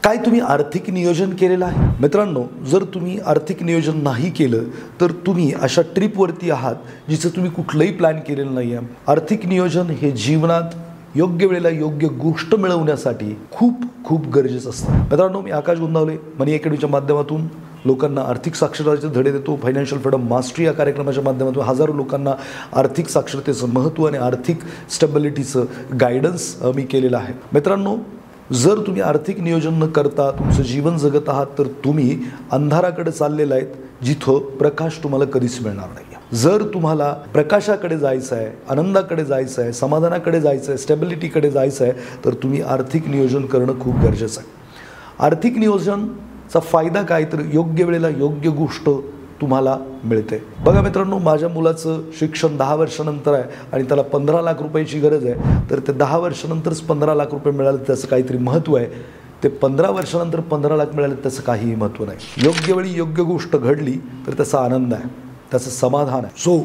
काय तुम्ही आर्थिक नियोजन केलेलं आहे? मित्रांनो, जर तुम्ही आर्थिक नियोजन नाही केलं तर तुम्ही अशा ट्रिपवरती आहात जिचं तुम्ही कुठलंही प्लॅन केलेलं नाही आहे. आर्थिक नियोजन हे जीवनात योग्य वेळेला योग्य गोष्ट मिळवण्यासाठी खूप खूप गरजेचं असतं. मित्रांनो, मी आकाश गुंदावले मनी अकॅडमीच्या माध्यमातून लोकांना आर्थिक साक्षरतेचे धडे देतो. फायनान्शियल फ्रीडम मास्टरी या कार्यक्रमाच्या माध्यमातून हजारो लोकांना आर्थिक साक्षरतेचं महत्त्व आणि आर्थिक स्टेबिलिटीचं गायडन्स मी केलेलं आहे. मित्रांनो, जर तुम्ही आर्थिक नियोजन न करता तुमचं जीवन जगत आहात तर तुम्ही अंधाराकडे चाललेला आहेत, जिथं प्रकाश तुम्हाला कधीच मिळणार नाही. जर तुम्हाला प्रकाशाकडे जायचं आहे, आनंदाकडे जायचं आहे, समाधानाकडे जायचं आहे, स्टेबिलिटीकडे जायचं आहे तर तुम्ही आर्थिक नियोजन करणं खूप गरजेचं आहे. आर्थिक नियोजनचा फायदा काय तर योग्य वेळेला योग्य गोष्ट तुम्हाला मिळते. बघा मित्रांनो, माझ्या मुलाचं शिक्षण 10 वर्षानंतर आहे आणि त्याला 15 लाख रुपयाची गरज आहे, तर ते 10 वर्षानंतरच 15 लाख रुपये मिळाले त्याचं काहीतरी महत्त्व आहे. ते 15 वर्षानंतर 15 लाख मिळाले त्याचं काहीही महत्त्व नाही. योग्य वेळी योग्य गोष्ट घडली तर त्याचा आनंद आहे, त्याचं समाधान आहे. सो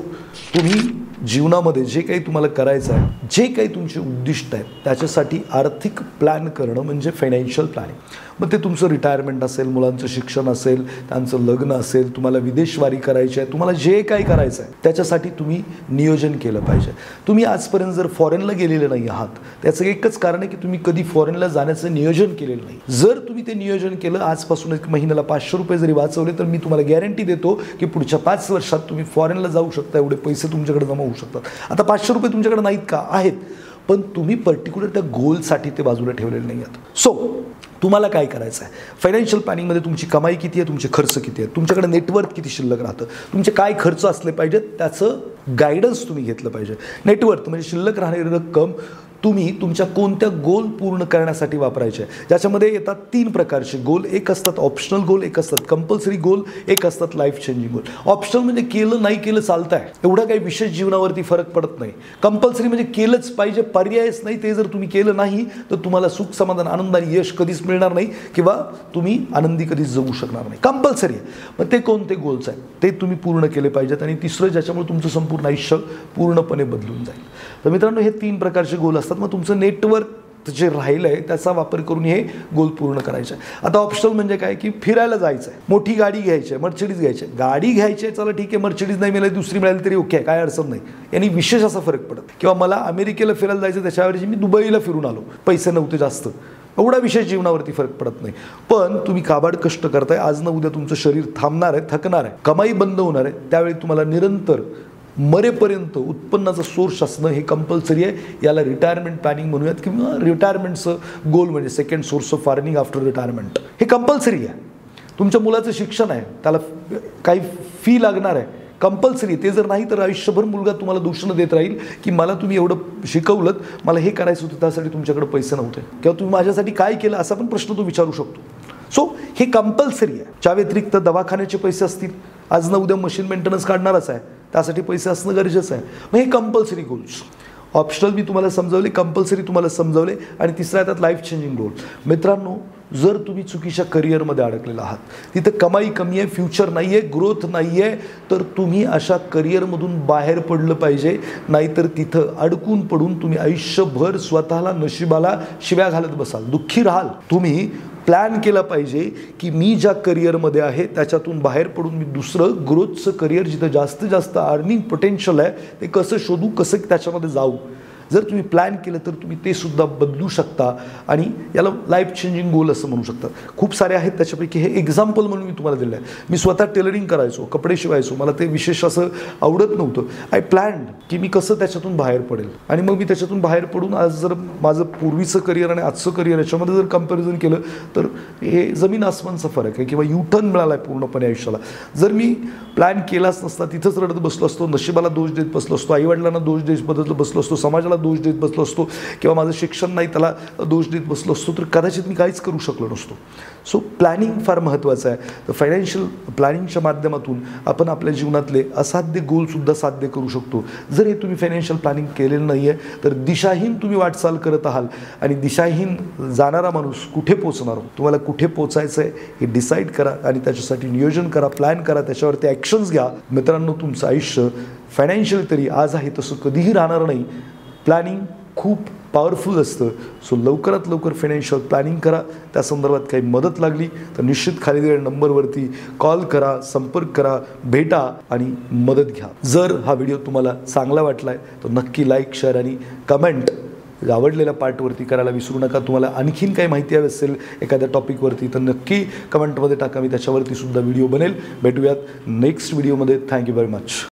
तुम्ही जीवनामध्ये जे काही तुम्हाला करायचं आहे, जे काही तुमचे उद्दिष्ट आहेत, त्याच्यासाठी आर्थिक प्लॅन करणं म्हणजे फायनान्शियल प्लॅनिंग. मग ते तुमचं रिटायरमेंट असेल, मुलांचं शिक्षण असेल, त्यांचं लग्न असेल, तुम्हाला विदेशवारी करायची आहे, तुम्हाला जे काही करायचं आहे त्याच्यासाठी तुम्ही नियोजन केलं पाहिजे. तुम्ही आजपर्यंत जर फॉरेनला गेलेले नाही आहात, त्याचं एकच कारण आहे की तुम्ही कधी फॉरेनला जाण्याचं नियोजन केलेलं नाही. जर तुम्ही ते नियोजन केलं, आजपासून एक महिन्याला 500 रुपये जरी वाचवले तर मी तुम्हाला गॅरंटी देतो की पुढच्या 5 वर्षात तुम्ही फॉरेनला जाऊ शकता. एवढे पैसे तुमच्याकडे जमा होऊ शकतात. आता 500 रुपये तुमच्याकडे नाहीत का? आहेत, पण तुम्ही पर्टिक्युलर त्या गोलसाठी ते बाजूला ठेवलेले नाही आहेत. सो तुम्हाला काय करायचं आहे? फायनान्शियल प्लॅनिंगमध्ये तुमची कमाई किती आहे, तुमचे खर्च किती आहे, तुमच्याकडे नेटवर्थ किती शिल्लक राहतं, तुमचे काय खर्च असले पाहिजेत त्याचं गायडन्स तुम्ही घेतलं पाहिजे. नेटवर्थ म्हणजे शिल्लक राहणारी रक्कम तुम्ही तुमच्या कोणत्या गोल पूर्ण करण्यासाठी वापरायचे. ज्याच्यामध्ये येतात 3 प्रकारचे गोल. एक असतात ऑप्शनल गोल, एक असतात कंपल्सरी गोल, एक असतात लाईफ चेंजिंग गोल. ऑप्शनल म्हणजे केलं नाही केलं चालतं आहे, एवढा काही विशेष जीवनावरती फरक पडत नाही. कंपल्सरी म्हणजे केलंच पाहिजे, पर्यायच नाही. ते जर तुम्ही केलं नाही तर तुम्हाला सुख, समाधान, आनंद आणि यश कधीच मिळणार नाही किंवा तुम्ही आनंदी कधीच जगू शकणार नाही. कंपल्सरी आहे. मग ते कोणते गोल्स आहेत ते तुम्ही पूर्ण केले पाहिजेत. आणि तिसरं, ज्याच्यामुळे तुमचं संपूर्ण आयुष्य पूर्णपणे बदलून जाईल. तर मित्रांनो, हे 3 प्रकारचे गोल असतात. मग तुमचं नेटवर्क जे राहिलं आहे त्याचा वापर करून हे गोल पूर्ण करायचे. आता ऑप्शनल म्हणजे काय की फिरायला जायचं आहे, मोठी गाडी घ्यायची आहे, मर्सिडीज घ्यायची आहे. गाडी घ्यायची आहे, चला ठीक आहे, मर्सिडीज नाही मिळाली दुसरी मिळाली तरी ओके, काय अडचण नाही. यांनी विशेष असा फरक पडत. किंवा मला अमेरिकेला फिरायला जायचं, त्याच्याऐवजी मी दुबईला फिरून आलो, पैसे नव्हते जास्त, एवढा विशेष जीवनावरती फरक पडत नाही. पण तुम्ही काबाड कष्ट करताय, आज ना उद्या तुमचं शरीर थांबणार आहे, थकणार आहे, कमाई बंद होणार आहे. त्यावेळी तुम्हाला निरंतर मरेपर्यंत उत्पन्नाचा सोर्स असणं हे कंपल्सरी आहे. याला रिटायरमेंट प्लॅनिंग म्हणूयात किंवा रिटायरमेंटचं गोल म्हणजे second source of earning after retirement. हे कंपल्सरी आहे. तुमच्या मुलाचं शिक्षण आहे, त्याला काही फी लागणार आहे, कंपल्सरी. ते जर नाही तर आयुष्यभर मुलगा तुम्हाला दूषण देत राहील की मला तुम्ही एवढं शिकवलं, मला हे करायचं होतं, त्यासाठी तुमच्याकडे पैसे नव्हते, किंवा तुम्ही माझ्यासाठी काय केलं असा पण प्रश्न तो विचारू शकतो. सो हे कंपल्सरी आहे. त्या व्यतिरिक्त दवाखान्याचे पैसे असतील, आज ना उद्या मशीन मेंटेनन्स काढणारच आहे, त्यासाठी पैसे असणं गरजेचं आहे. मग हे कंपल्सरी गोल्स. ऑप्शनल मी तुम्हाला समजावले, कंपल्सरी तुम्हाला समजावले, आणि तिसरा येतात लाईफ चेंजिंग गोल. मित्रांनो, जर तुम्ही चुकीच्या करिअरमध्ये अडकलेला आहात, तिथं कमाई कमी आहे, फ्युचर नाही आहे, ग्रोथ नाही आहे, तर तुम्ही अशा करिअरमधून बाहेर पडलं पाहिजे. नाहीतर तिथं अडकून पडून तुम्ही आयुष्यभर स्वतःला, नशिबाला शिव्या घालत बसाल, दुःखी राहाल. तुम्ही प्लॅन केला पाहिजे की मी ज्या करिअरमध्ये आहे त्याच्यातून बाहेर पडून मी दुसरं ग्रोथचं करिअर, जिथं जास्तीत जास्त अर्निंग पोटेन्शियल आहे, ते कसं शोधू, कसं त्याच्यामध्ये जाऊ. जर तुम्ही प्लॅन केलं तर तुम्ही ते सुद्धा बदलू शकता. आणि याला लाईफ चेंजिंग गोल असं म्हणू शकता. खूप सारे आहेत, त्याच्यापैकी हे एक्झाम्पल म्हणून मी तुम्हाला दिलं आहे. मी स्वतः टेलरिंग करायचो, कपडे शिवायचो, मला ते विशेष असं आवडत नव्हतं. आय प्लॅन्ड की मी कसं त्याच्यातून बाहेर पडेल. आणि मग मी त्याच्यातून बाहेर पडून आज जर माझं पूर्वीचं करिअर आणि आजचं करिअर याच्यामध्ये जर कंपॅरिझन केलं तर हे जमीन आसमानचा फरक आहे, किंवा युटर्न मिळाला आहे पूर्णपणे आयुष्याला. जर मी प्लॅन केलाच नसता, तिथंच रडत बसलो असतो, नशिबाला दोष देत बसलो असतो, आईवडिलांना दोष देत बसलो असतो, समाजाला दोष देत बसलो असतो, किंवा माझं शिक्षण नाही त्याला दोष देत बसलो असतो, तर कदाचित मी काहीच करू शकलो नसतो. सो प्लॅनिंग फार महत्त्वाचं आहे. तर फायनान्शियल प्लॅनिंगच्या माध्यमातून आपण आपल्या जीवनातले असाध्य गोलसुद्धा साध्य करू शकतो. जर हे तुम्ही फायनान्शियल प्लॅनिंग केलेलं नाही आहे तर दिशाहीन तुम्ही वाटचाल करत आहात. आणि दिशाहीन जाणारा माणूस कुठे पोचणार, तुम्हाला कुठे पोचायचं आहे हे डिसाईड करा आणि त्याच्यासाठी नियोजन करा, प्लॅन करा, त्याच्यावरती ॲक्शन्स घ्या. मित्रांनो, तुमचं आयुष्य फायनान्शियल तरी आज आहे तसं कधीही राहणार नाही. प्लॅनिंग खूप पॉवरफुल असतं. सो लवकरात लवकर फायनान्शियल प्लॅनिंग करा. त्या संदर्भात काही मदत लागली तर निश्चित खाली दिलेल्या नंबरवरती कॉल करा, संपर्क करा, भेटा आणि मदत घ्या. जर हा व्हिडिओ तुम्हाला चांगला वाटला आहे तर नक्की लाईक, शेअर आणि कमेंट आवडलेल्या पार्टवरती करायला विसरू नका. तुम्हाला आणखीन काही माहिती हवी असेल एखाद्या टॉपिकवरती तर नक्की कमेंटमध्ये टाका. मी त्याच्यावरती सुद्धा व्हिडिओ बनेल. भेटूयात नेक्स्ट व्हिडिओमध्ये. Thank you very much.